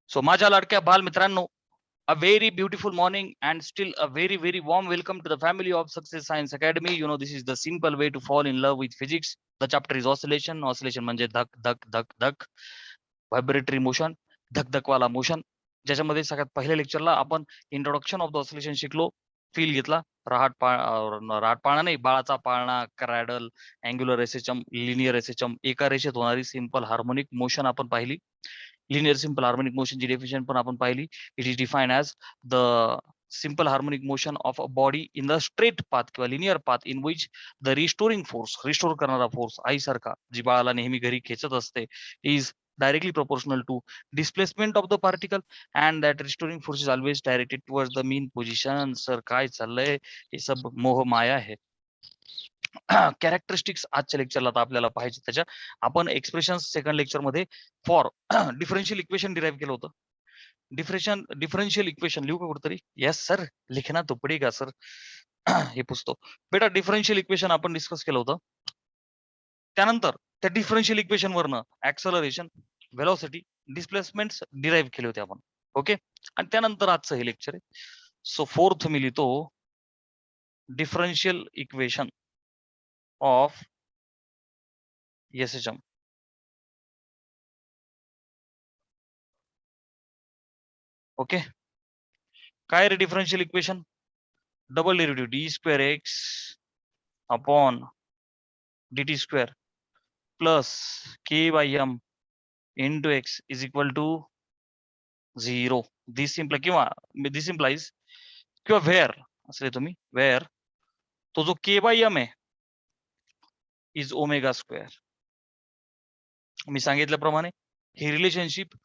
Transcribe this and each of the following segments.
So माझ्या लाडक्या बाल मित्रांनो, a very beautiful morning and still a very warm welcome to the family of Success Science Academy. You know, this is the simple way to fall in love with physics. The chapter is oscillation. Oscillation म्हणजे धक धक धक धक, व्हायब्रेटरी motion, धक धक वाला motion. ज्याच्यामध्ये सगळ्यात पहिल्या लेक्चरला आपण इंट्रोडक्शन ऑफ द ऑसिलेशन शिकलो, फील घेतला. राहट पाळणा नाही, बाळाचा पाळणा, cradle, angular SHM, linear SHM, एका रेषेत होणारी सिंपल हार्मोनिक मोशन आपण पाहिली. लिनियर सिंपल हार्मोनिक मोशन ची डेफिनेशन पण आपण पाहिली. It is define as the simple harmonic motion of a body in the straight path किंवा linear path in which the restoring force, restore करणारा force आईसारखा जी बाळाला नेहमी घरी खेचत असते, is directly proportional to displacement of the particle, and that restoring force is always directed towards the mean position. Sir काय चाललंय, हे सब मोह माया आहे. कॅरेक्टरिस्टिक्स आजच्या लेक्चरला आता आपल्याला पाहिजे. त्याच्या आपण एक्सप्रेशन सेकंड लेक्चर मध्ये फॉर डिफरन्शियल इक्वेशन डिराईव्ह केलं होतं. डिफरन्शियल इक्वेशन लिहू का कुठेतरी? यस सर, लिखना तो पडेगा सर. हे पुसतो बेटा. डिफरन्शियल इक्वेशन आपण डिस्कस केलं होतं. त्यानंतर त्या डिफरन्शियल इक्वेशन वरनं ऍक्सलरेशन, व्हेलॉसिटी, डिस्प्लेसमेंट डिराईव्ह केले होते आपण. ओके. आणि त्यानंतर आजचं हे लेक्चर आहे. सो फोर्थ मी लिहितो differential equation of SHM. Okay. काय रे differential equation? Double derivative D square X upon dt square plus k bye m into x is equal to 0. This implies किंवा व्हेअर असले तुम्ही, व्हेअर तो जो k बाय m आहे is omega square. मी सांगितल्याप्रमाणे ही रिलेशनशिप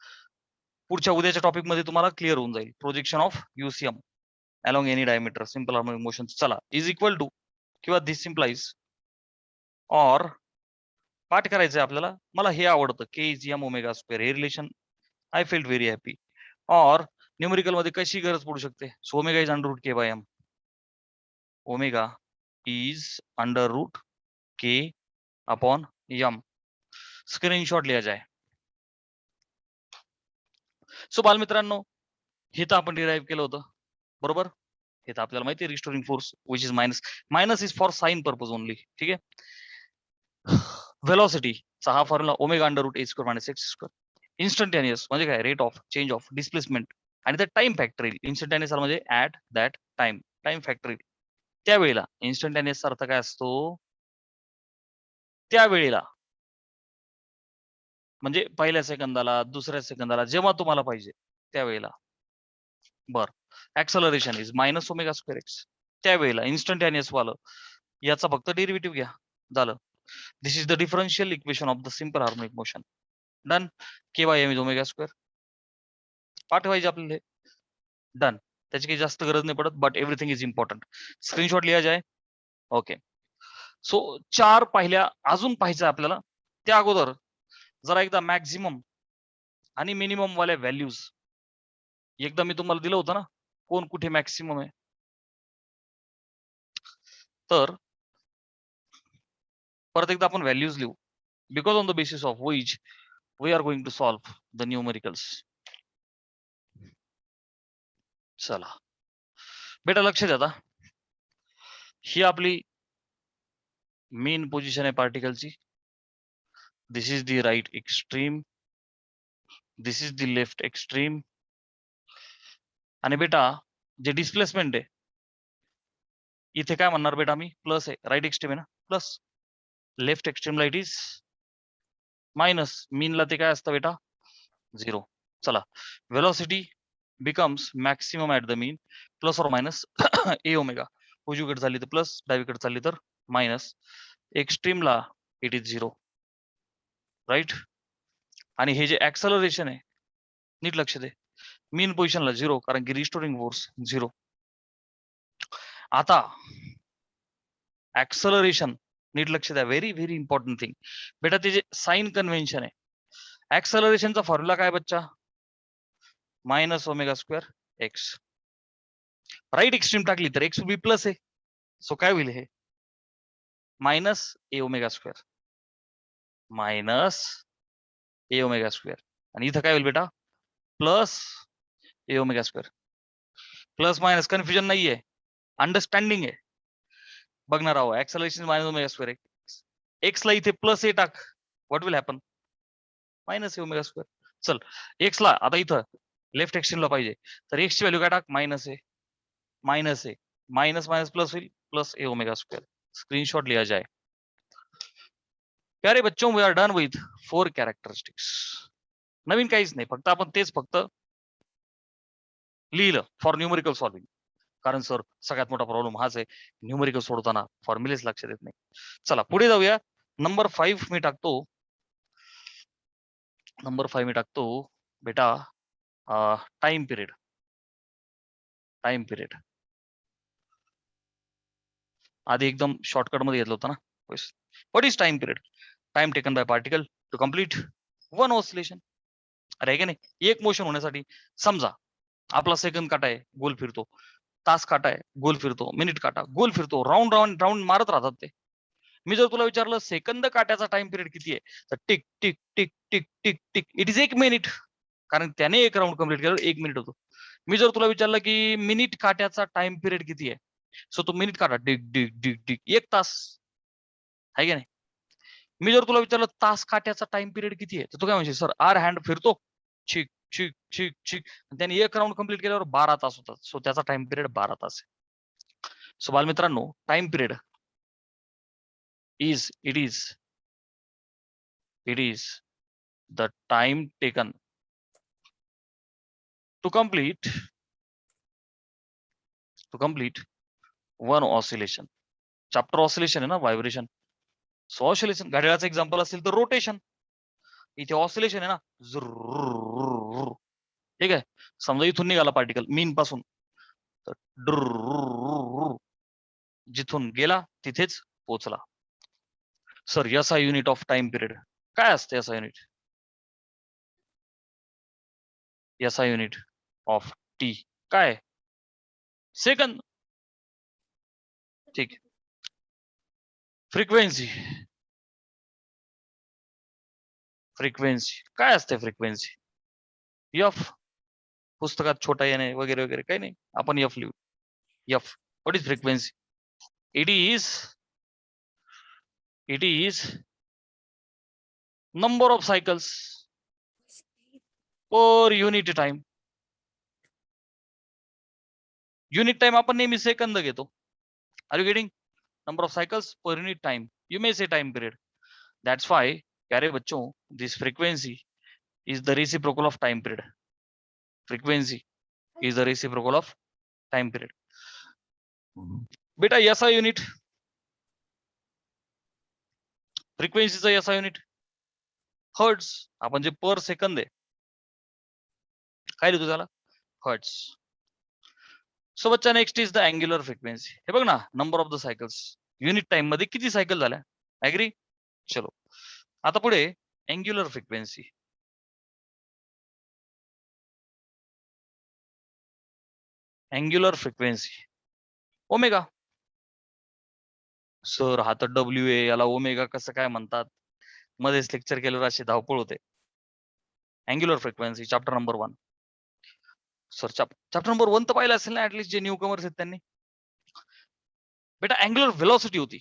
पुढच्या उद्याच्या टॉपिक मध्ये तुम्हाला क्लिअर होऊन जाईल. Projection of UCM along any diameter simple harmonic motion. चला, इज इक्वल टू किंवा दिस इम्प्लाइज और पाठ करायचंय आपल्याला. मला हे आवडतं, k is m omega square. हे relation I felt very happy. और न्यूमेरिकल मध्ये कशी गरज पडू शकते? So omega is under root k bye m. Omega is under root k upon m. Screenshot लिया जाए. सो बालमित्रांनो, हे तर आपण डिराईव्ह केलं होतं, बरोबर. हे तर आपल्याला माहिती आहे, restoring force which is minus is for sine purpose only. ठीक आहे. व्हेलॉसिटीचा हा formula omega under root a square minus x square. Instantaneous म्हणजे काय? Rate of change of displacement. आणि त्या टाइम फॅक्टरील. इन्स्टंटेनियस म्हणजे ऍट दॅट टाइम, टाइम फॅक्टरील. त्यावेळेला इन्स्टंटेनियसचा अर्थ काय असतो? त्यावेळेला म्हणजे पहिल्या सेकंदाला, दुसऱ्या सेकंदाला, जेव्हा तुम्हाला पाहिजे त्यावेळेला. बर. Acceleration is minus omega square X. त्यावेळेला इन्स्टंटेनियस वालं याचा फक्त डेरिव्हेटिव्ह घ्या, झालं. This is the differential equation of the simple harmonic motion. Done. k bye m is omega square. पाठवायचे आपल्याला. डन. त्याची काही जास्त गरज नाही पडत, but everything is important. Screenshot लिहा जाय. ओके. सो 4 पाहिल्या, अजून पाहायचं आपल्याला. त्या अगोदर जरा एकदा मॅक्झिमम आणि मिनिमम वाल्या व्हॅल्यूज एकदा मी तुम्हाला दिलं होतं ना, कोण कुठे मॅक्सिमम आहे. तर परत एकदा आपण व्हॅल्यूज लिहू, because on the basis of which we are going to solve the numericals. चला बेटा, लक्ष द्या. आता ही आपली मेन पोझिशन आहे पार्टिकलची. This is the right extreme, this is the left extreme. आणि बेटा जे डिस्प्लेसमेंट आहे इथे काय म्हणणार बेटा मी? प्लस आहे. राईट एक्स्ट्रीम आहे ना, प्लस. लेफ्ट एक्स्ट्रीमला इट इज मायनस. मीनला ते काय असतं बेटा? 0. चला, velocity becomes maximum at the mean plus और मायनस ए ओमेगा. उजवीकडे झाली तर प्लस, डावीकडे चालली तर मायनस. एक्स्ट्रीमला इट इज 0, राईट. आणि हे जे ऍक्सलरेशन आहे, नीट लक्ष दे, मीन पोझिशनला 0, कारण की रिस्टोरिंग फोर्स 0. आता ऍक्सलरेशन, नीट लक्ष द्या, व्हेरी इम्पॉर्टंट थिंग बेटा. ते जे साइन कन्व्हेन्शन आहे, ऍक्सलरेशनचा फॉर्म्युला काय बच्चा? Minus omega square X. Right extreme टाकली तर एक्स बी प्लस आहे. सो काय होईल? हे minus A omega square, minus A omega square. आणि इथं काय होईल बेटा? Plus A omega square. Plus minus confusion नाहीये, अंडरस्टँडिंग आहे. बघणार आहोत. Acceleration minus omega square. X ला इथे प्लस ए टाक, what will happen? Minus A omega square. चल, एक्स ला आता इथं लेफ्ट एक्सट्रीमला पाहिजे, तर एक्स ची व्हॅल्यू काय टाक? Minus A. Minus A minus minus plus होईल, plus A omega square. Screenshot लिया जाए. प्यारे बच्चों, we are done with 4 characteristics. नवीन काहीच नाही, फक्त आपण तेच फक्त लिहिलं फॉर न्यूमरिकल सॉल्विंग. कारण सर सगळ्यात मोठा प्रॉब्लेम हाच आहे, न्यूमरिकल सोडताना फॉर्म्युलेच लक्षात येत नाही. चला पुढे जाऊया. नंबर 5 मी टाकतो. नंबर 5 मी टाकतो बेटा टाइम पिरियड. टाइम पिरियड आधी एकदम शॉर्टकट मध्ये घेतलं होतं ना. What is time period? Time taken by particle to complete one oscillation. अरे का नाही, एक मोशन होण्यासाठी समजा आपला सेकंद काटा आहे, गोल फिरतो. तास काटा आहे, गोल फिरतो. मिनिट काटा गोल फिरतो. राऊंड राऊंड राऊंड मारत राहतात ते. मी जर तुला विचारलं सेकंद काट्याचा टाइम पिरियड किती आहे, तर tick tick tick tick tick tick it is 1 minute. कारण त्याने एक राऊंड कंप्लीट केलं 1 मिनिट होतो. मी जर तुला विचारलं की मिनिट काट्याचा टाइम पिरियड किती आहे, सो तो मिनिट काटा डिक डिक डिक डिक 1 तास आहे की नाही. मी जर तुला विचारलं तास काट्याचा टाइम पिरियड किती आहे, तर तू काय म्हणशील? सर आर हँड फिरतो, छिक छिक छिक छिक, त्याने एक राऊंड कंप्लीट केल्यावर 12 तास होतात. सो त्याचा टाइम पिरियड 12 तास आहे. सो बालमित्रांनो, time period is it is the time taken to complete one oscillation. Chapter oscillation आहे ना, व्हायब्रेशन. सो ऑसिलेशन घड्याळाचं एक्झाम्पल असेल तर रोटेशन. इथे ऑसिलेशन आहे ना, झुर्र. ठीक आहे. समजा इथून निघाला पार्टिकल मीन पासून, तर डुर्र, जिथून गेला तिथेच पोहोचला. सर याचा युनिट ऑफ टाइम पिरियड काय असते? याचा युनिट, याचा युनिट ऑफ टी काय? सेकंद. ठीक. फ्रिक्वेन्सी, फ्रिक्वेन्सी काय असते? Frequency F. पुस्तकात छोटा येणे वगैरे वगैरे काही नाही, आपण एफ लिहू. F. What is frequency? It is number of cycles per unit time. Unit time आपण नेहमी सेकंद घेतो. Are you getting? Number of cycles per unit time. You may say time period. That's why, प्यारे बच्चों, this frequency is the reciprocal of time period. Frequency is the reciprocal of time period. बेटा याचा unit, फ्रिक्वेन्सीचा याचा unit hertz. आपण जे per second आहे काय लिहितो त्याला? हर्ट्स. सो बच्चा next is the angular frequency. हे बघ ना, number of the cycles. Unit time मध्ये किती सायकल झाल्या? ऍग्री? चलो आता पुढे angular frequency. Angular frequency omega. Sir हा तर डब्ल्यू ए, याला ओमेगा कसं काय म्हणतात? मध्येच लेक्चर केल्यावर अशी धावपळ होते. Angular frequency chapter number 1. Sir chapter number 1 तर पाहिलं असेल ना ऍटलीस्ट, जे न्यू कमर्स आहेत त्यांनी. बेटा अँग्युलर व्हेलॉसिटी होती,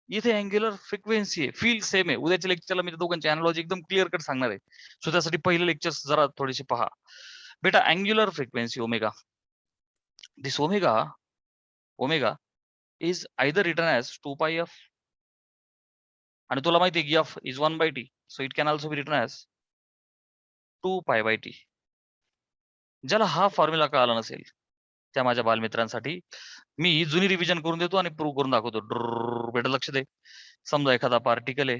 इथे अँग्युलर फ्रिक्वेन्सी आहे. फील्ड सेम आहे. उद्याच्या लेक्चरला मी दोघांची अॅनालॉजी एकदम क्लिअर कट सांगणार आहे. सो त्यासाठी पहिले लेक्चर्स जरा थोडेसे पहा. बेटा angular frequency omega, this omega is either written as 2 pi F, आणि तुला माहिती आहे की F is 1/t, so it can also be written as 2 pi bye T. ज्याला हा फॉर्म्युला कळाला नसेल त्या माझ्या बालमित्रांसाठी मी जुनी रिव्हिजन करून देतो आणि प्रूव्ह करून दाखवतो. बेटा लक्ष दे. समजा एखादा पार्टिकल आहे,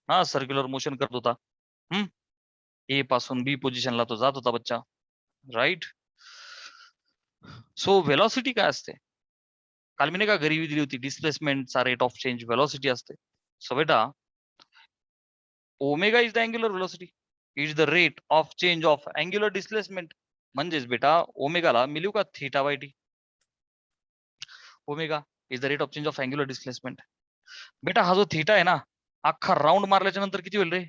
हा सर्क्युलर मोशन करत होता. ए पासून बी पोझिशनला तो जात होता बच्चा, राईट. सो व्हेलॉसिटी काय असते? काल मी नाही का घरी दिली होती, डिस्प्लेसमेंटचा रेट ऑफ चेंज व्हेलॉसिटी असते. सो बेटा omega is the angular velocity, is the rate of change of angular displacement. म्हणजेच बेटा ओमेगाला मी लिहू का theta by T. Omega is the rate of change of angular displacement. बेटा हा जो थीटा आहे ना, अख्खा राऊंड मारल्याच्या नंतर किती होईल रे?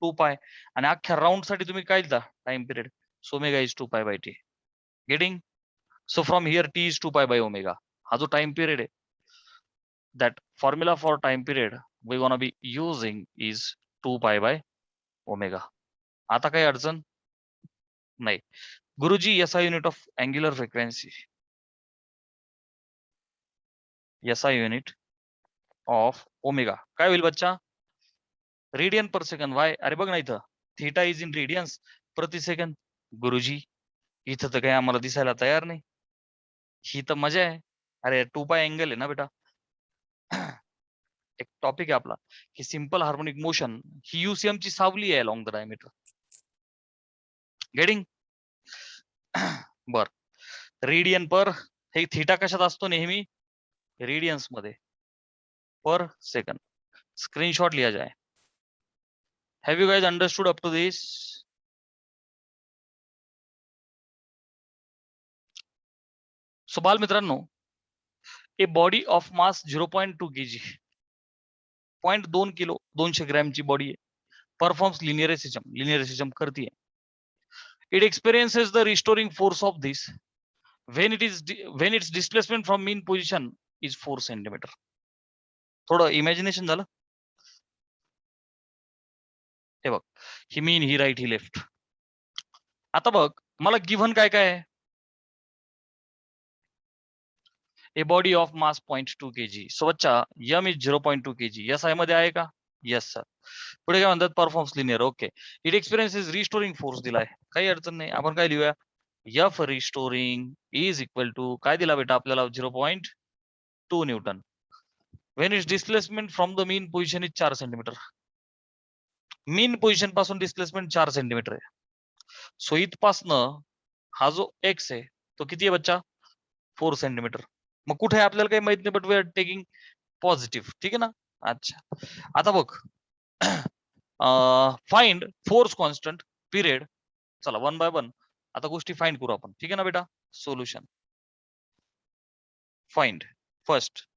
2 पाय आणि अख्ख्या राऊंड साठी तुम्ही काय दिला time period so omega is 2 pi bye T. Getting? So from here T is 2 pi by omega. हा जो टाइम पिरियड आहे that formula for time period we gonna be using is 2 pi by omega. आता काही अडचण नाही. गुरुजी SI unit of angular frequency, SI unit of omega काय होईल बच्चा? Radian per second. वाय? अरे बघ ना इथं थीटा इज इन रेडियन्स प्रति सेकंद. गुरुजी इथं तर काही आम्हाला दिसायला तयार नाही. ही तर मजा आहे. अरे 2 पाय अँगल आहे ना बेटा. एक टॉपिक आहे आपला की सिंपल हार्मोनिक मोशन ही UCM ची सावली आहे अलॉंग द डायमीटर. गेटिंग? बर. रेडियन पर, हे थीटा कशात असतो नेहमी? रेडियन्स मध्ये पर सेकंड. स्क्रीनशॉट लिया जाए. Have you guys understood up to this? So बाल मित्रांनो, A body of mass 0.2 kg, 0.2 kilo 200 ग्रॅमची बॉडी आहे. परफॉर्म्स लिनियरेसिजम करते. It experiences the restoring force of this when its displacement from mean position is 4 centimeter. थोडं imagination झालं. हे बघ, ही मीन, ही right, ही left. आता बघ मला गिव्हन काय काय आहे? A body of mass 0.2 kg. So बच्चा यम इज 0.2 kg. SI मध्ये आहे का? Yes sir. पुढे काय म्हणतात? Performs linear. Okay. It experiences restoring force दिलाय, काही अडचण नाही. आपण काय लिहूया? F restoring is equal to काय दिला बेटा आपल्याला? 0.2 newton. when its displacement from the mean position is 4 centimetre. Mean position पासून डिस्प्लेसमेंट 4 सेंटीमीटर आहे. सो इथपासनं हा जो एक्स आहे तो किती आहे बच्चा? 4 सेंटीमीटर. मग कुठे आहे आपल्याला काही माहित नाही, but we are taking positive. ठीक आहे ना? अच्छा, आता बघ फाइंड फोर्स कॉन्स्टंट पिरियड. चला 1 बाय 1 आता गोष्टी फाइंड करू आपण. ठीक आहे ना बेटा? Solution find first.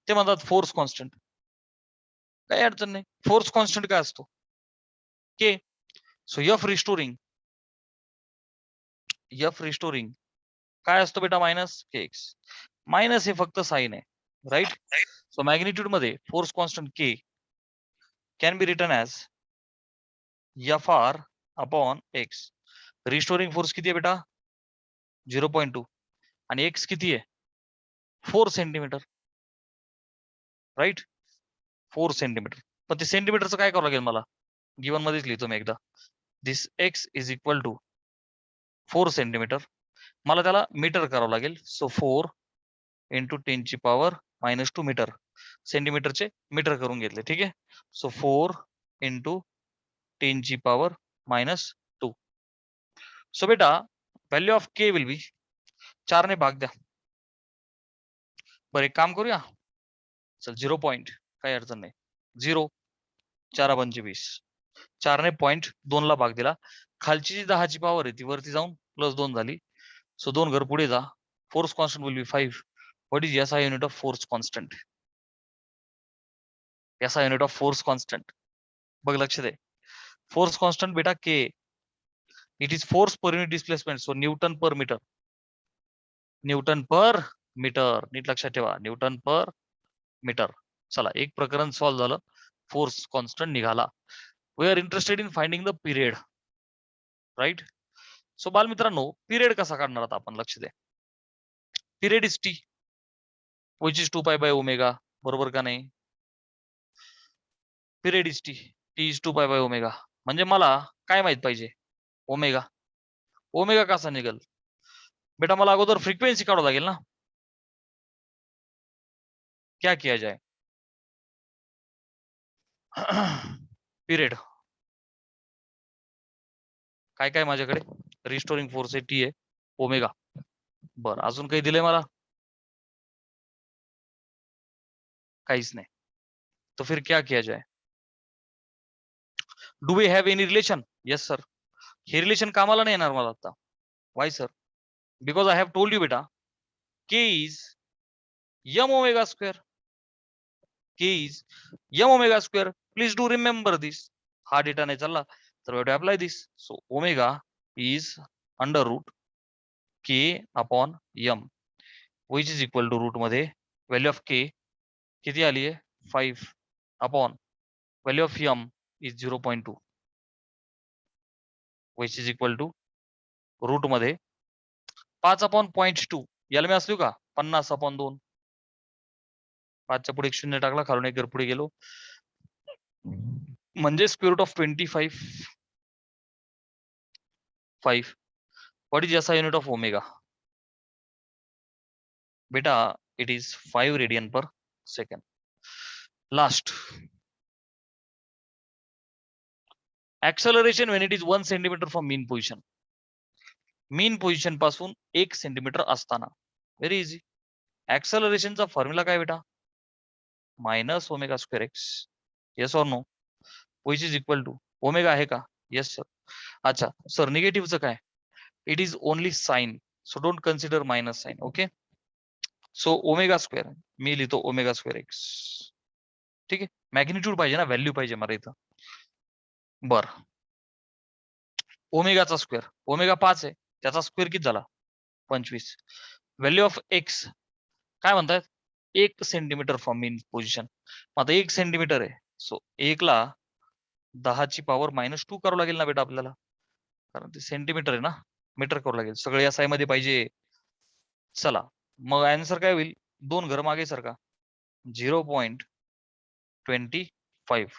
ते म्हणतात फोर्स कॉन्स्टंट. काही अडचण नाही. फोर्स कॉन्स्टंट काय असतो? के. सो F रिस्टोरिंग काय असतो बेटा? Minus KX. मायनस हे फक्त साइन आहे, राईट? सो मॅग्निट्यूड मध्ये force constant K can be written as FR upon X. Restoring force किती आहे बेटा? 0.2 आणि X किती आहे? 4 सेंटीमीटर, राईट? 4 सेंटीमीटर. पण ते सेंटीमीटरचं काय करावं लागेल मला? गिवन मध्येच लिहितो मी एकदा. This X is equal to 4 centimetre. मला त्याला मीटर करावं लागेल. So 4 into 10⁻⁻2 metre. सेंटीमीटरचे मीटर करून घेतले. ठीक आहे? So 4 into 10⁻⁻2. सो बेटा value of K will be 4 ने भाग द्या. बरं एक काम करूया. चल 0 पॉइंट, काही अडचण नाही. 0 4 पंचे 20. 4 ने 0.2 ला भाग दिला. खालची जी 10ची पॉवर आहे ती वरती जाऊन +2 झाली. सो 2 घर पुढे जा. Force constant will be 5. What is SI unit of force constant? SI unit of force constant बघ, लक्ष दे. फोर्स कॉन्स्टंट बेटा K. It is force per unit displacement. So newton per metre. Newton per metre. नीट लक्षात ठेवा, Newton per metre. चला एक प्रकरण सॉल्व्ह झालं. फोर्स कॉन्स्टंट निघाला. We are interested in finding the period, right? So बाल मित्रांनो, पिरियड कसा काढणार आता आपण? लक्ष द्या. Period is T which is 2 pi by omega. बरोबर का नाही? Period is T is 2 pi by omega. म्हणजे मला काय माहित पाहिजे? ओमेगा. ओमेगा कसा निघेल बेटा? मला अगोदर फ्रिक्वेन्सी काढावं लागेल ना. क्या किया जाए? पिरियड काय काय माझ्याकडे? रिस्टोरिंग फोर्स आहे T आहे, ओमेगा. बरं अजून काही दिलंय मला? काहीच नाही. तो फिर क्या किया जाए? Do we have any relation? Yes sir. हे रिलेशन कामाला नाही येणार मला आता. Why sir? Because I have told you बेटा K is M omega square. K is M omega square. Please do remember this. हा डेटा नाही चालला तर we apply this. So omega is under root K upon M which is equal to root मध्ये value of K किती आली आहे 5 upon value of M is 0.2 which is equal to root मध्ये 5/0.2 याला मी असलो का 50/2 5च्या पुढे 1 शून्य टाकला खालून 1 पुढे गेलो म्हणजे square root of 25 5 what is SI unit of omega बेटा it is 5 radian per second. Last acceleration when it is 1 centimeter from mean position. Mean position पासून 1 सेंटीमीटर असताना व्हेरी इझी. ऍक्सलरेशनचा फॉर्म्युला काय बेटा minus omega square X. Yes or no which is equal to omega आहे का yes sir. अच्छा sir निगेटिव्हचं काय it is only sign so don't consider minus sign. Okay so omega square मी लिहितो omega square x. ठीक आहे magnitude पाहिजे ना व्हॅल्यू पाहिजे मला इथं. बर ओमेगाचा स्क्वेअर ओमेगा 5 आहे त्याचा स्क्वेअर किती झाला 25. व्हॅल्यू ऑफ एक्स काय म्हणतात 1 सेंटीमीटर फ्रॉम मीन पोझिशन. आता 1 सेंटीमीटर आहे सो 1 ला 10ची पॉवर -2 करावं लागेल ना बेटा आपल्याला कारण ते सेंटीमीटर आहे ना मीटर करावं लागेल सगळे या साई मध्ये पाहिजे. चला मग आन्सर काय होईल 2 घर मागे सारखा 0.25.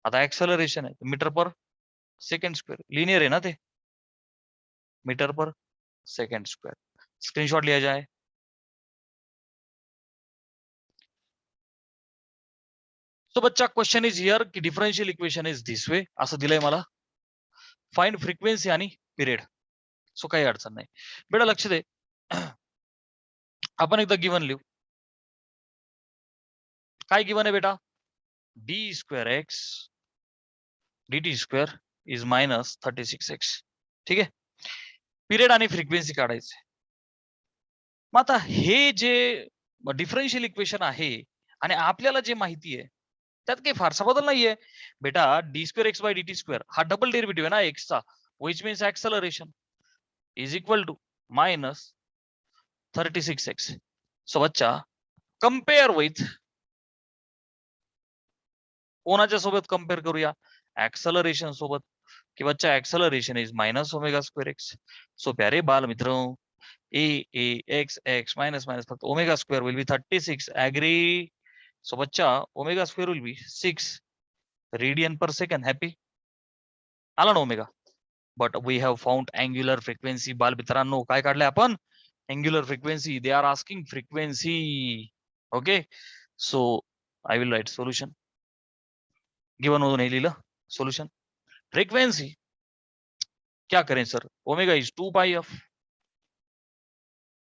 आता ऍक्सलरेशन आहे मीटर पर सेकंड स्क्वेअर लिनियर है ना ते मीटर पर सेकंड स्क्वेअर. स्क्रीनशॉट लिया जाए. तो बच्चा क्वेश्चन इज हियर की differential equation is this way असं दिलंय मला. फाइंड फ्रिक्वेन्सी आणि पिरियड. सो काही अडचण नाही बेटा लक्ष दे. आपण एकदा गिवन लिहू काय गिवन आहे बेटा D square x dt square is -36x. ठीक आहे पिरियड आणि फ्रिक्वेन्सी काढायचे. मग आता हे जे डिफरन्शियल इक्वेशन आहे आणि आपल्याला जे माहिती आहे त्यात काही फारसा बदल नाहीये बेटा D square X by dt square हा डबल डेरिव्हेटिव्ह आहे ना एक्सचा which means acceleration is equal to -36x. So बच्चा कम्पेअर विथ कोणाच्या सोबत कम्पेअर करूया ऍक्सलरेशन सोबत की बच्चा acceleration is -omega square X. So प्यारे बाल मित्र x x minus फक्त omega square will be 36 agree. So बच्चा omega square will be 6 radian per second. Happy आला ना omega. But we have found angular frequency. बाल मित्रांनो काय काढलंय आपण angular frequency. They are asking frequency. Okay so I will write solution given होऊन हे लिहिलं सोल्युशन. फ्रिक्वेन्सी क्या करें sir omega is 2πf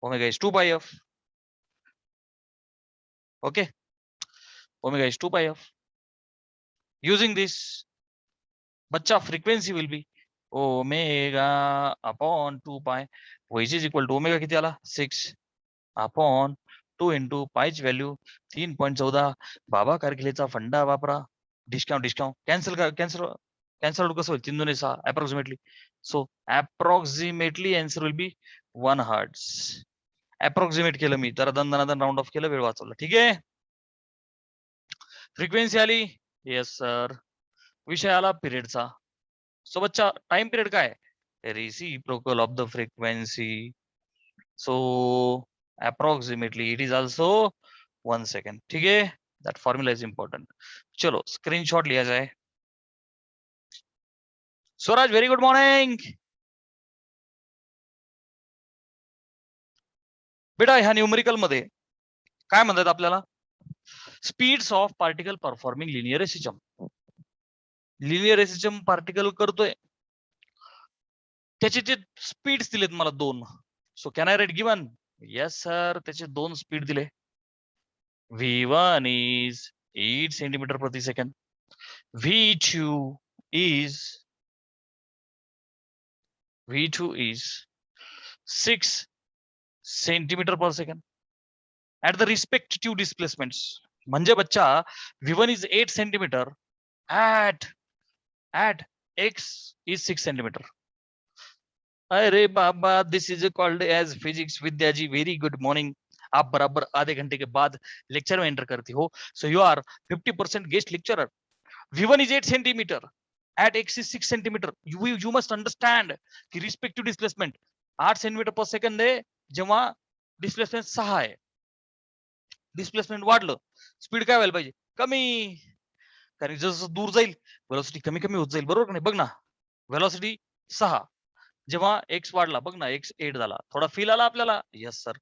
omega is 2πf. okay omega is 2πf. Using this बच्चा frequency will be omega upon 2π which is equal to omega किती आला 6 upon 2 into पाय ची व्हॅल्यू 3.14. बाबा कारगिलेचा फंडा वापरा. डिस्काउंट कॅन्सल कॅन्सल कसं होईल 3 2 6 approximately. So approximately answer will be 1 hertz. Approximate केलं मी जरा दंदनादन राऊंड ऑफ केलं वेळ वाचवला. ठीक आहे फ्रिक्वेन्सी आली येस सर. विषय आला पिरियडचा. सो बच्चा टाइम पिरियड काय reciprocal of the frequency. So approximately it is also 1 second. ठीक है दैट फॉर्मूला इज इंपॉर्टेंट. चलो स्क्रीनशॉट लिया जाए. स्वराज व्हेरी गुड मॉर्निंग बेटा. ह्या न्यूमरिकल मध्ये काय म्हणतात आपल्याला speeds of particle performing linear SHM. Linear SHM particle करतोय त्याचे जे स्पीड्स दिलेत मला 2. So can I write given yes sir त्याचे 2 स्पीड दिले. v1 इज 8 सेंटीमीटर प्रति second. v2 is 6 centimetre per second at the respective displacements. म्हणजे बच्चा v1 is 8 centimetre at at x is 6 centimeter. अरे बाबा, this is called as physics Vidya ji, very good morning. आप बराबर आधे घंटे के बाद लेक्चर में एंटर करती हो, so you are 50% guest lecturer. V1 is 8 centimeter at x is 6 centimeter. You must understand की respective displacement 8 centimetre per second आहे, जेव्हा डिस्प्लेसमेंट 6 आहे. डिस्प्लेसमेंट वाढलं, स्पीड काय व्हायला पाहिजे? कमी. कारण जसं दूर जाईल व्हेलॉसिटी कमी कमी होत जाईल, बरोबर नाही? बघ ना, व्हेलॉसिटी 6, जेव्हा एक्स वाढला, बघ ना, एक्स 8 झाला. थोडा फील आला आपल्याला? Yes sir.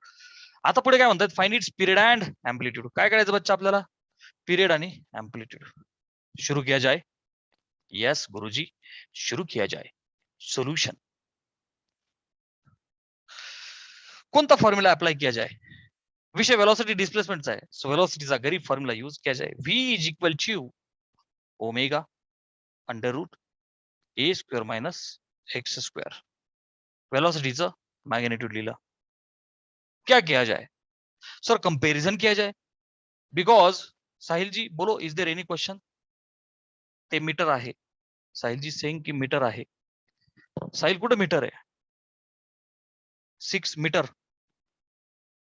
आता पुढे काय म्हणतात? Find its period and amplitude. काय करायचं बच्चा आपल्याला? पिरियड आणि एम्प्लिट्यूड. शुरू किया जाए. यस गुरुजी, शुरू किया जाए. सोल्यूशन. कोणता फॉर्म्युला अप्लाय किया जाए? विषय वेलोसिटी डिस्प्लेसमेंटचा आहे, सो वेलोसिटीचा गरीब फॉर्म्युला यूज किया जाए. V is equal to omega under root A square minus X square. वेलोसिटीचं मॅग्नेट्यूड लिहिलं. क्या किया जाए सर? कंपैरिजन किया जाए. बिकॉज साहिल जी बोलो, इज देयर एनी क्वेश्चन? ते मीटर आहे. साहिल जी सेइंग की मीटर आहे. साहिल कुठे मीटर आहे? 6 मीटर,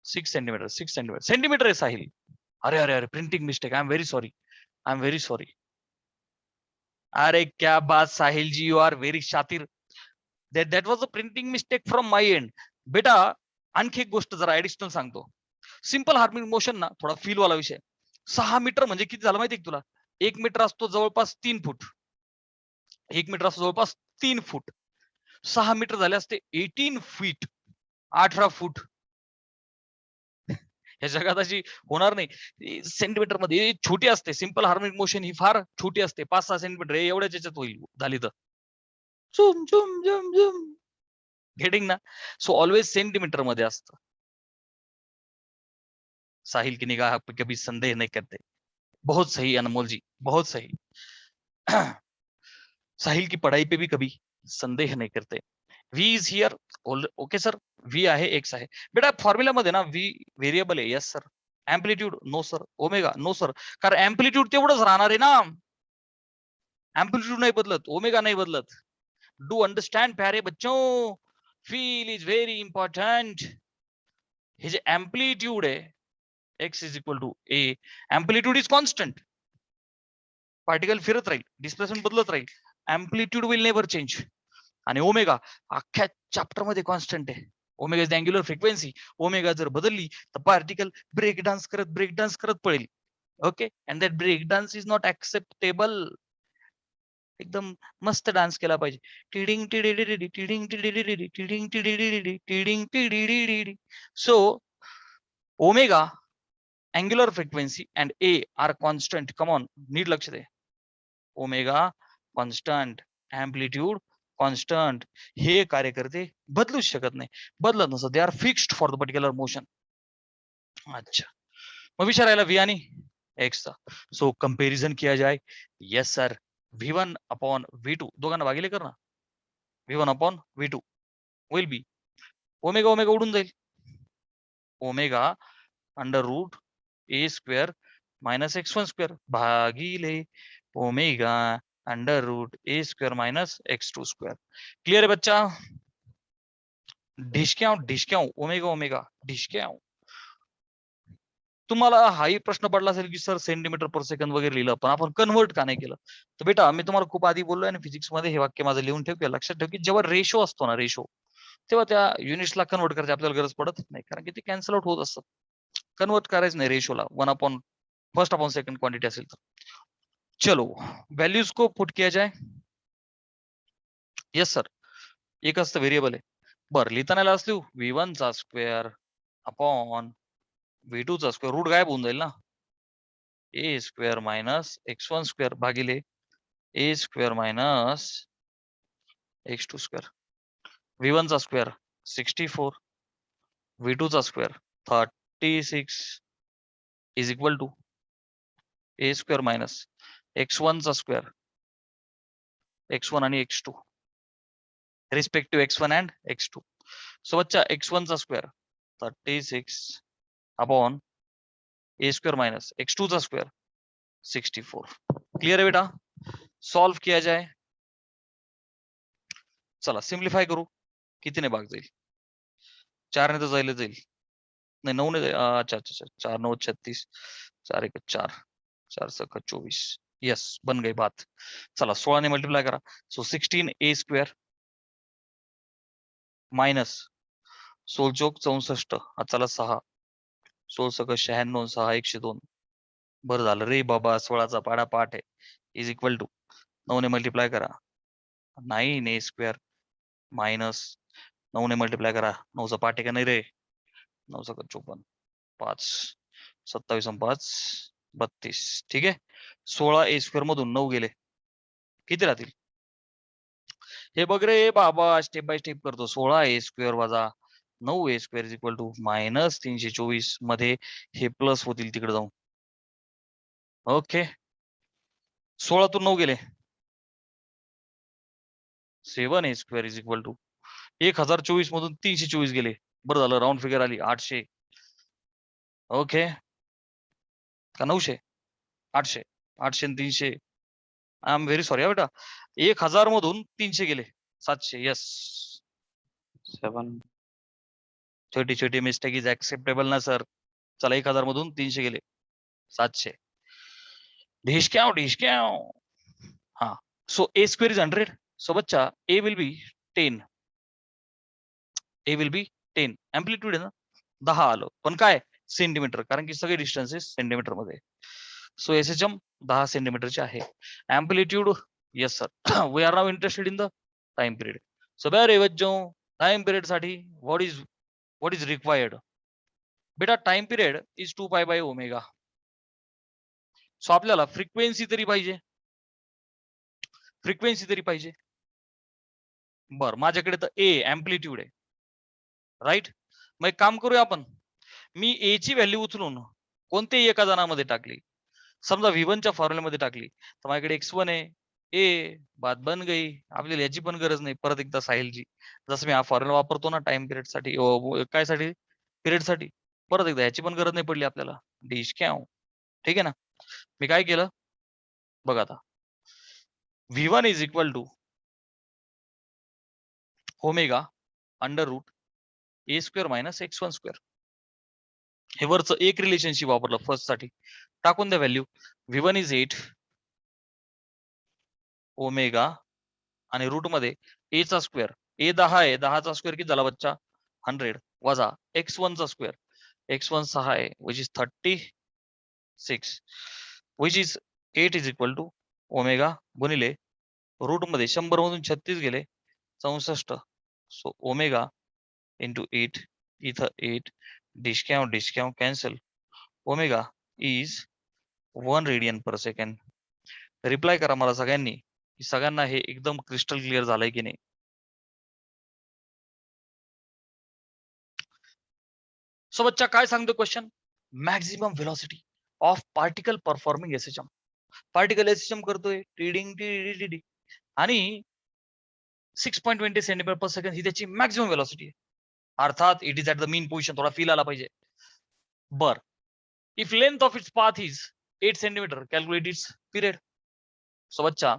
6 सेंटीमीटर, 6 सेंटीमीटर, सेंटीमीटर आहे साहिल. अरे अरे अरे, printing mistake. I am very sorry, I am very sorry. अरे क्या बात साहिल जी, यू आर वेरी शातिर. that was a printing mistake from my end. बेटा आणखी एक गोष्ट जरा ऍडिशनल सांगतो. सिंपल हार्मोनिक मोशन ना थोडा फील वाला विषय. 6 मीटर म्हणजे किती झालं माहिती आहे तुला? 1 मीटर असतो जवळपास 3 फूट. 1 मीटर असतो जवळपास 3 फूट. 6 मीटर झाले असते 18 फीट, 18 फूट. या जगात अशी होणार नाही. सेंटीमीटर मध्ये छोटी असते. सिंपल हार्मोनिक मोशन ही फार छोटी असते. 5-6 सेंटीमीटर एवढ्याच याच्यात होईल झाली तर. झुम झुम झुम झुम. गेटिंग ना? सो ऑलवेज सेंटीमीटर मध्ये असतं. साहिल की निगाह पे कभी संदेह नहीं करते. बहुत सही अनमोल जी, बहुत सही. साहिल की पढ़ाई पे भी कभी संदेह नहीं करते. V is here. Okay sir, V आहे, एक्स आहे. बेटा फॉर्म्युला मध्ये ना V व्हेरिएबल आहे. Yes sir. Amplitude no sir. Omega no sir. कारण एम्प्लिट्यूड तेवढंच राहणार आहे ना. एम्प्लिट्यूड नाही बदलत, ओमेगा नाही बदलत. डू अंडरस्टँड प्यारे बच्चों, फील इज व्हेरी इंपॉर्टंट. हे जे एम्प्लिट्यूड आहे, x is equal to A, amplitude is constant. Particle फिरत राहील, डिस्प्लेसमेंट बदलत राहील, एम्प्लिट्यूड विल नेव्हर चेंज. आणि ओमेगा अख्ख्या चॅप्टर मध्ये कॉन्स्टंट आहे. Omega is the angular frequency. Omega जर बदलली तर पार्टिकल ब्रेक डान्स करत पळेल. Okay, and that break dance is not acceptable. एकदम मस्त डान्स केला पाहिजे. टिडिंग टिडिडिडिडी टिडिंग टिडिडिडिडी टिडिंग टिडिडिडिडी टिडिंग टिडिडिडिडी. So omega angular frequency and A are constant. Come on, नीट लक्ष दे. Omega constant, amplitude constant. हे कार्य करते बदलू शकत नाही. बदलत नसतं, they are fixed for the particular motion. अच्छा, मग विचार राहिला V आणि X चा. सो कंपॅरिझन किया जाए. Yes sir. V1 upon V2 दोघांना भागिले कर ना. V1 upon V2 will be omega omega उडून जाईल. Omega under root A square minus x1 square भागिले omega under root A square minus x2 square. Clear आहे बच्चा? ढिशक्याव ओमेगा ओमेगा ढिशक्याव. तुम्हाला हाही प्रश्न पडला असेल की सर सेंटीमीटर पर सेकंद वगैरे लिहिलं, पण आपण कन्वर्ट का नाही केलं? तर बेटा मी तुम्हाला खूप आधी बोललोय ना फिजिक्स मध्ये, हे वाक्य माझं लिहून ठेव किंवा लक्षात ठेव की जेव्हा रेशो असतो ना, रेशो, तेव्हा त्या युनिट्सला कन्वर्ट करायची आपल्याला गरज पडत नाही, कारण की ते कॅन्सल आउट होत असतात. कन्वर्ट करायचं नाही रेशोला. 1 upon first upon second quantity असेल तर. चलो वैल्यूज को पुट किया जाए. Yes sir. एकच तर व्हेरिएबल आहे. बरं, लिहिताना लास्ट लिहू V1 चा स्क्वेअर अपॉन V2 चा स्क्वेअर. रूट गायब होऊन जाईल ना. ए स्क्वेअर मायनस x1 स्क्वेअर भागिले ए square minus x2 square. V1 चा स्क्वेअर 64, V2 चा square 36 is equal to a square minus x1 चा स्क्वेअर, x1 आणि x2 respective x1 and x2. So बच्चा x1 चा स्क्वेअर 36 अपॉन ए स्क्वेअर माइनस x2 चा square 64. Clear है बेटा? Solve किया जाए. चला सिम्प्लिफाय करू. कितीने भाग जाईल? 4 ने तर जाईल नाही 9 ने अच्छा अच्छा 4 9 36 4 1 4 4 6 24 यस बन गई बात. चला 16 ने मल्टिप्लाय करा. सो 16a² मायनस 16 चौक 64 चला 6 16 सक 96 6 102. बरं झालं रे बाबा 16चा पाडा पाठ आहे. इज इक्वल टू 9 ने मल्टिप्लाय करा 9a² मायनस 9 ने मल्टिप्लाय करा 9चा पाठ आहे का नाही रे 9 सक 54 5 27 5 32 ठीक आहे. 16a² मधून 9 गेले किती राहतील? हे बघ रे बाबा स्टेप बाय स्टेप करतो. 16a² वजा 9a² is equal to minus 324 मध्ये हे प्लस होतील तिकडे जाऊन. ओके 16तून 9 गेले 7a² इज इक्वल टू 1024 मधून 324 गेले. बरं झालं राऊंड फिगर आली 800. ओके का 900 800 800 आणि 300 आय एम व्हेरी सॉरी बेटा 1000 मधून 300 गेले 700 यस 7 छोटी छोटी मिस्टेक इज ऍक्सेप्टेबल ना सर. चला 1000 मधून 300 गेले 700 ढिशक्याव हा. So a² is 100. सो बच्चा a will be 10 a will be 10 amplitude आहे ना 10 आलं पण काय सेंटीमीटर कारण की सगळे डिस्टन्सेस सेंटीमीटर मध्ये. सो SHM 10 सेंटीमीटरचे आहे. Amplitude yes sir we are now interested in the time period. So बरे बच्चों टाइम पिरियड साठी व्हॉट इज रिक्वायर्ड बेटा टाइम पिरियड इज 2π/ω. सो आपल्याला फ्रिक्वेन्सी तरी पाहिजे. बर माझ्याकडे तर ए एम्प्लिट्यूड आहे राईट. मग एक काम करूया आपण. मी ए ची व्हॅल्यू उचलून कोणत्याही एका जणामध्ये टाकली समजा V1च्या फॉर्म्युल्यामध्ये टाकली तर माझ्याकडे x1 आहे. ए बात बन गई. आपल्याला याची पण गरज नाही परत एकदा साहिलची. जसं मी हा फॉर्म्युला वापरतो ना टाइम पिरियड साठी काय साठी पिरियड साठी परत एकदा याची पण गरज नाही पडली आपल्याला. डिशक्याव ठीक आहे ना. मी काय केलं बघा आता V1 is equal to omega √a² minus x1². हे वरचं एक रिलेशनशिप वापरलं फर्स्ट साठी. टाकून द्या व्हॅल्यू. V1 इज 8 ओमेगा आणि रूट मध्ये a². a 10 आहे 10चा² किती झाला बच्चा 100 वजा x1² x1 6 आहे which is 36 which is 8 is equal to omega गुणिले रूट मध्ये 100 मधून 36 गेले 64. सो ओमेगा इंटू 8 इथं 8 discount cancel. Omega is 1 radian per second. Reply करा मला सगळ्यांनी की सगळ्यांना हे एकदम क्रिस्टल क्लिअर झालंय की नाही. सो बच्चा काय सांगतो question maximum velocity of particle performing SHM. Particle SHM करतोय टीडिंग आणि 6.20 सेंटीमीटर पर सेकंड ही त्याची मॅक्झिमम व्हेलॉसिटी आहे. अर्थात it is at the mean position. थोडा फील आला पाहिजे. बर if length of its path is 8 centimetre calculate it's period. So बच्चा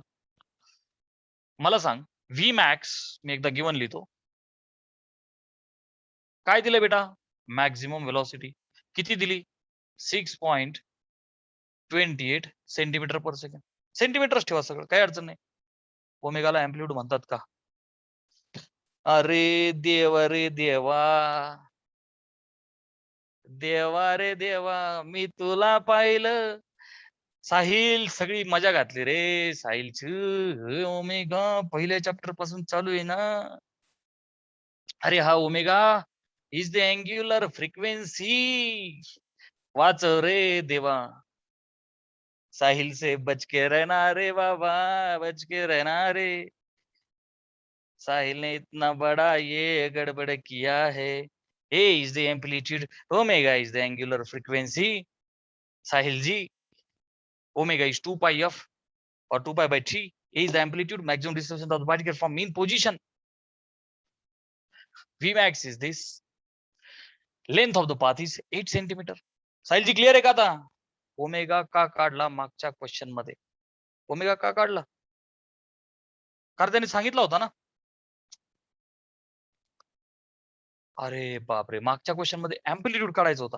मला सांग V मॅक्स मी एकदा गिवन लिहितो. काय दिलं बेटा मॅक्झिमम व्हेलॉसिटी किती दिली 6.28 सेंटीमीटर पर सेकंड. सेंटीमीटरच ठेवा सगळं काही अडचण नाही. ओमेगाला एम्प्लिट्यूड म्हणतात का. अरे देवा रे देवा रे देवा मी तुला पाहिलं. साहिल सगळी मजा घातली रे साहिलची. ओमेगा पहिल्या चॅप्टर पासून चालू आहे ना. अरे हा omega is the angular frequency. वाच रे देवा. साहिल से बच के रहना रे बाबा बच के रहना रे. साहिल ने इतना बड़ा ये गड़बड़ किया है. A is the amplitude, omega is the angular frequency. Sahil ji, omega is 2πf or 2π/3. A is the amplitude, maximum displacement of the particle from mean position. Vmax is this. Length of the path is 8 centimeter. Sahil ji clear आहे का आता. Omega का काढला मागच्या question मध्ये. Omega का काढला कारण त्यांनी सांगितलं होता ना अरे बापरे, मागच्या क्वेश्चन मध्ये अँप्लिट्यूड काढायचा होता.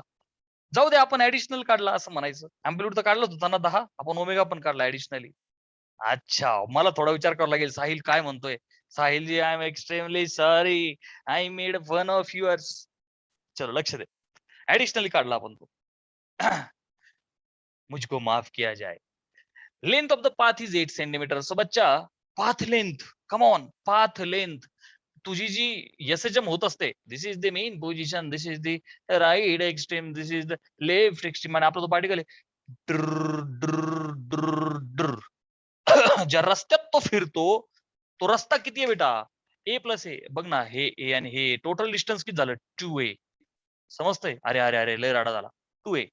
जाऊ दे, आपण ऍडिशनल काढला असं म्हणायचं. अँप्लिट्यूड तर काढलाच होता ना 10, आपण ओमेगा पण काढला ऍडिशनली. अच्छा, मला थोडा विचार करावा लागेल. साहिल काय म्हणतोय? Sahilji, I am extremely sorry. I made fun of yours. चलो लक्ष दे. ऍडिशनली काढला आपण तो. मुझको माफ किया जाए. Length of the path is 8 centimetre. So बच्चा, path length, come on, path length तुझी जी एसएचएम होत असते, this is the mean position, this is the right extreme, this is the left extreme, आणि आपला तो पार्टिकल आहे ज्या रस्त्यात तो फिरतो, तो रस्ता किती आहे बेटा? ए प्लस ए. बघ ना, हे ए आणि हे टोटल डिस्टन्स किती झालं? 2a. समजतंय? अरे अरे अरे, लय राडा झाला. 2a.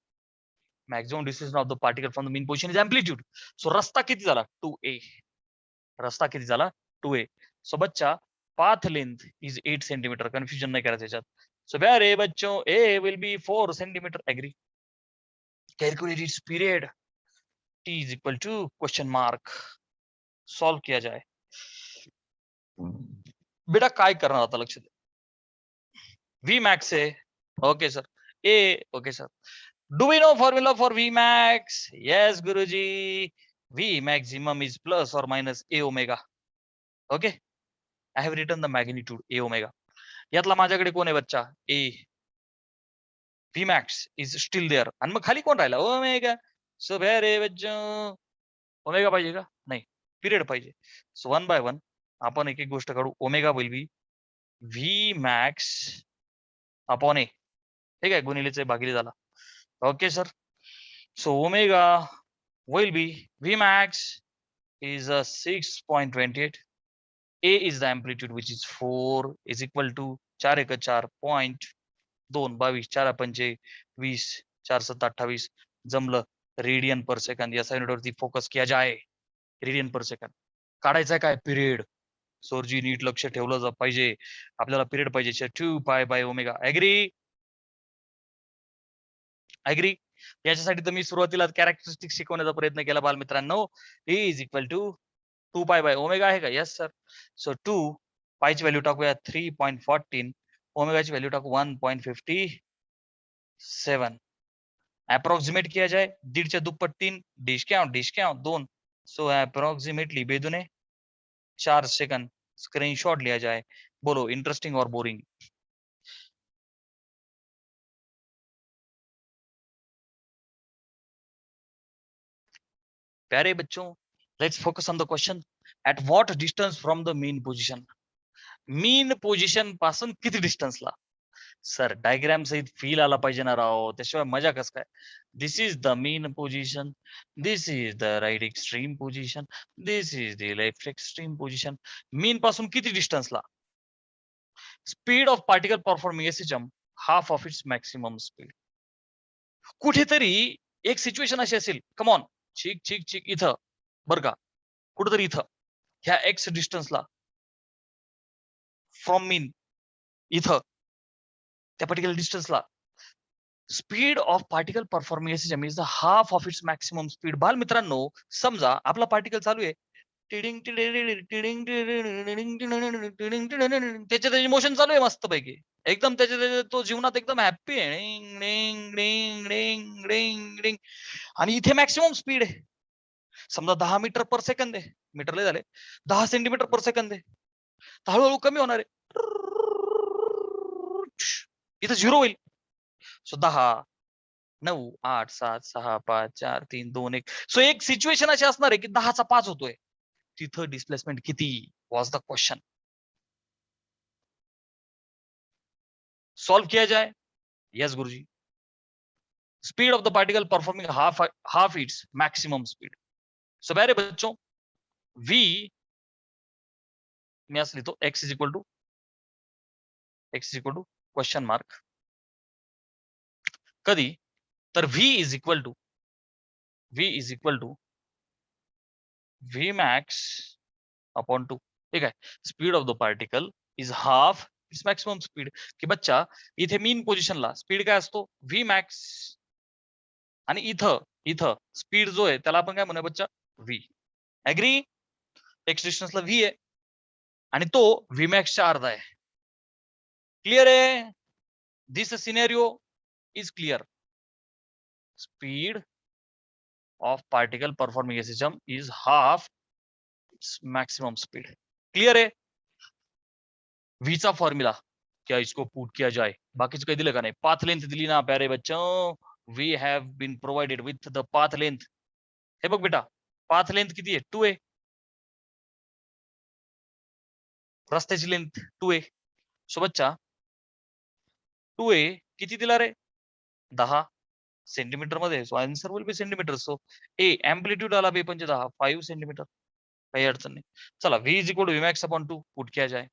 Maximum distance of the particle from the mean position is amplitude. So रस्ता किती झाला? 2a. रस्ता किती झाला? 2a. सो बच्चा, path length is 8 centimetre. Confusion नाही करायचं याच्यात. सो प्यारे बच्चों, A will be 4 centimetre. Agree? Calculate its period. t is equal to question mark. Solve किया जाए. बेटा काय करणार आता? लक्ष दे. व्ही मॅक्स आहे. Okay sir. ए okay sir. Do we know formula for V max? Yes गुरुजी. व्ही मॅक्सिमम इज प्लस और minus A omega. Okay, I have written the magnitude A omega. यातला माझ्याकडे कोण आहे बच्चा? A. V max is still there. आणि मग खाली कोण राहिला? ओमेगा. सो व्हेरी बच्चो, ओमेगा पाहिजे का? नाही, पिरियड पाहिजे. सो 1 by 1 आपण एक एक गोष्ट काढू. Omega will be V max upon A. ठीक आहे, गुणिलेचे भागिले झाला. Okay sir. So omega will be Vmax is a 6.28. A is the amplitude which is 4 is equal to 4 एक 4.2 22 4 पंचे 20 4 7 28 जमलं. Radian per second. या युनिटवरती फोकस किया जाए. रेडियन पर सेकंद काढायचा काय? पिरियड. सोरजी नीट लक्ष ठेवलं पाहिजे. आपल्याला पिरियड पाहिजे 2 pi by omega. Agri? Agri? याच्यासाठी तर मी सुरुवातीला कॅरेक्टरिस्टिक शिकवण्याचा प्रयत्न केला बालमित्रांनो. ए is equal to 2 pi by omega आहे का? Yes sir. सो 2 पायची व्हॅल्यू टाकूया 3.14. ओमेगाची व्हॅल्यू टाकू 1.57. अप्रॉक्सिमेट किया जाए. 1.5च्या दुप्पट 3. डिस्काउंट 2. सो अप्रॉक्सिमेटली बेदुने 4 सेकंड. स्क्रीनशॉट लिया जाए. बोलो, इंटरेस्टिंग और बोरिंग? प्यारे बच्चों, let's focus on the question. At what distance from the mean position? Mean position पासून किती डिस्टन्सला? सर, डायग्राम सहित फील आला पाहिजे ना राव, त्याशिवाय मजा कस काय? This is the mean position, this is the right extreme position, this is the left extreme position. Mean पासून किती डिस्टन्सला? Speed of particle performing SHM half of its maximum speed. कुठेतरी एक सिच्युएशन अशी असेल, कम ऑन, चिक चिक चिक, इथं बर का, कुठेतरी इथं ह्या एक्स डिस्टन्सला फ्रॉम मीन, इथं त्या पर्टिक्युलर डिस्टन्सला speed of particle performing SHM is the half of its maximum speed. बाल मित्रांनो, समजा आपला पार्टिकल चालू आहे, त्याचे मोशन चालू आहे मस्तपैकी, एकदम त्याच्या तो जीवनात एकदम हॅप्पी आहे, आणि इथे मॅक्सिमम स्पीड आहे समजा 10 मीटर पर सेकंद आहे. मीटर लय झाले, 10 सेंटीमीटर पर सेकंद आहे. तर हळूहळू कमी होणार आहे. इथं 0 होईल. सो 10 9 8 7 6 5 4 3 2 1. सो एक सिच्युएशन अशी असणार आहे की 10चा 5 होतोय. तिथं डिस्प्लेसमेंट किती? Was the question. सॉल्व किया जाए. यस गुरुजी. Speed of the particle performing half its maximum speed. So प्यारे बच्चों, v मी असं लिहितो x is equal to question mark. कधी? तर v is equal to v max upon 2. ठीक आहे. Speed of the particle is half its maximum speed. की बच्चा, इथे मीन पोझिशनला स्पीड काय असतो? v max. आणि इथं इथं स्पीड जो आहे त्याला आपण काय म्हणूया बच्चा? v. ऍग्री? एक्स डिस्टन्सला v आहे आणि तो v मॅक्सच्या अर्धा आहे. क्लिअर आहे? This scenario is clear. Speed of particle performing a system is half its maximum speed. Clear है? V चा फॉर्म्युला क्या इसको पुट किया जाए? बाकीचं काही दिलं का नाही? पाथ लेंथ दिली ना प्यारे बच्चों. We have been provided with the path length. हे बघ बेटा, पाथ लेंथ किती आहे? 2a. रस्त्याची लेंथ 2a. सो बच्चा 2a किती दिला रे? 10 सेंटीमीटर मध्ये. So answer will be centimetre. So A amplitude आला बे 10 5 सेंटीमीटर. काही अडचण नाही. चला v is equal to vmax upon 2 put किया जाए.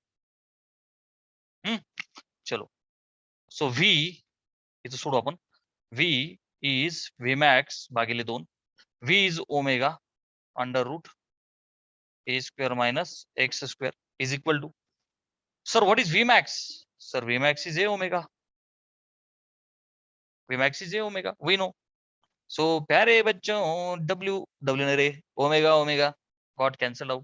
चलो सो v इथं सोडू आपण. v इज vmax भागिले 2. v is omega under root a square minus x square is equal to. Sir what is vmax? Sir vmax is a omega. vmax is a omega, we know. So प्यारे बच्चों w ने रे omega omega got cancel out.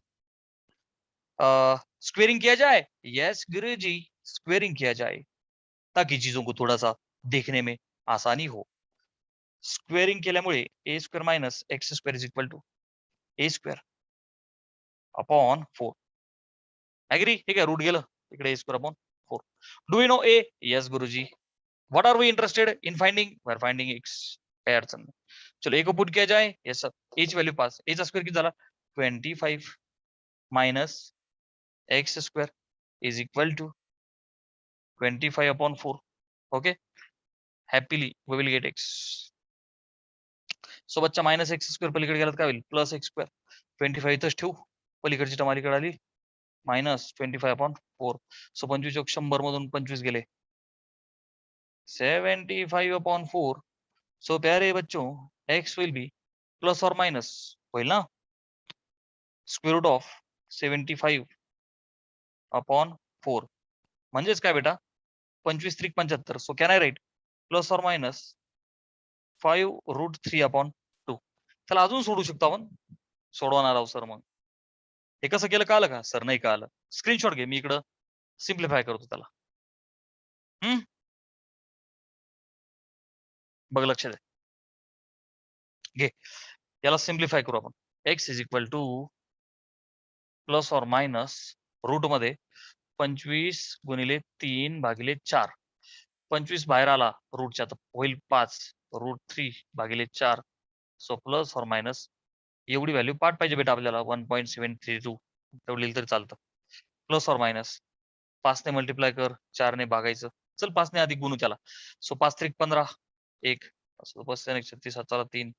Squaring किया जाए. Yes गुरुजी, squaring किया जाए ताकि चीजों को थोड़ा सा देखने में आसानी हो. स्क्वेअरिंग केल्यामुळे a square minus x square is equal to a square upon 4. Agree? ठीक आहे, रूट गेलं इकडे a square upon 4. Do you know a? Yes गुरुजी. What are we interested in finding? We are finding x. काही अडचण नाही. चलो एक को पुट किया जाए. Yes sir. a ची व्हॅल्यू 5. a चा स्क्वेअर किती झाला? 25 minus x square is equal to 25 upon 4. Okay, happily we will get x. So बच्चा मायनस एक्स स्क्वेअर पलीकडे गेलात काय होईल? Plus x square. 25 इथंच ठेवू. पलीकडची टर्म अलीकडे आली मायनस 25 अपॉन 4. सो 25 100 मधून 25 गेले 75 अपॉन 4. सो प्यारे बच्चों x विल बी प्लस और मायनस होईल ना स्क्वेअर रूट ऑफ 75 अपॉन 4. म्हणजेच काय बेटा 25 त्रिक 75. So can I write plus और मायनस 5 रूट 3 अपॉन 2. त्याला अजून सोडू शकतो आपण. सोडवणार आहोत सर. मग हे कसं केलं कळलं का? सर नाही कळलं. स्क्रीनशॉट घे, मी इकडं सिम्प्लिफाय करतो त्याला. बघ लक्ष दे. घे याला सिम्प्लिफाय करू आपण. x is equal two plus और मायनस रूट मध्ये 25 गुणिले 3 भागिले 4. 25 बाहेर आला रूटच्या तर होईल 5 रूट 3 भागिले 4. सो प्लस और मायनस एवढी व्हॅल्यू पाठ पाहिजे बेटा आपल्याला 1.732. तेवढं लिहिलं तरी चालतं. प्लस और मायनस 5 ने मल्टिप्लाय कर, 4 ने भागायचं. चल 5 ने आधी गुणू त्याला. सो 5 त्रिक 15 1 36 7 3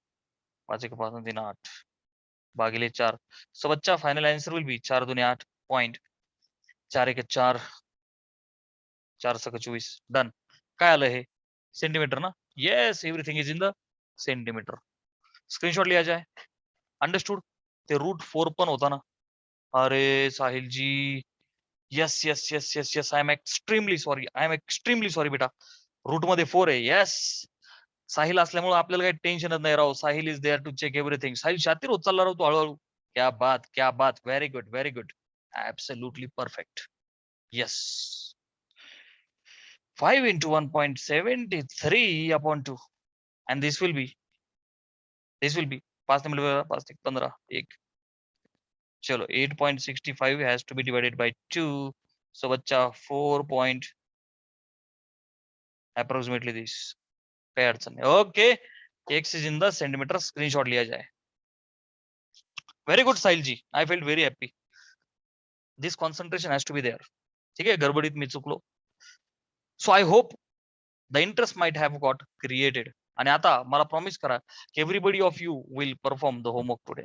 5 1 5 3 8 भागिले 4. सो बच्चा final answer will be 4 दूने 8 point 4 1 4 4 6 24. Done. काय आलं हे? सेंटीमीटर ना. Yes, everything is in the centimetre. Screenshot लिया जाए. अंडरस्टूड? ते रूट 4 पण होता ना. अरे Sahil ji, yes yes yes yes yes, I am extremely sorry बेटा. रूट मध्ये 4 आहे. येस, साहिल असल्यामुळे आपल्याला काही टेन्शनच नाही राहू. Sahil is there to check everything. Sahil शातीर होत चालला राहू तू हळूहळू. क्या बात, क्या बात. Very good, very good. Absolutely perfect. Yes. 5 into 1.73 upon 2. And this will be 5 ने मल्टीप्लाई 5 1 15 1. चलो 8.65 has to be divided by 2. So बच्चा 4 point approximately this. काही अडचण नाही. ओके, x is in the centimeter. Screenshot लिया जाए. Very good Sahil ji, I felt very happy. This concentration has to be there. ठीक आहे, गडबडीत मी चुकलो. So I hope the interest might have got created. आणि आता मला प्रॉमिस करा की everybody of you will perform the homework today.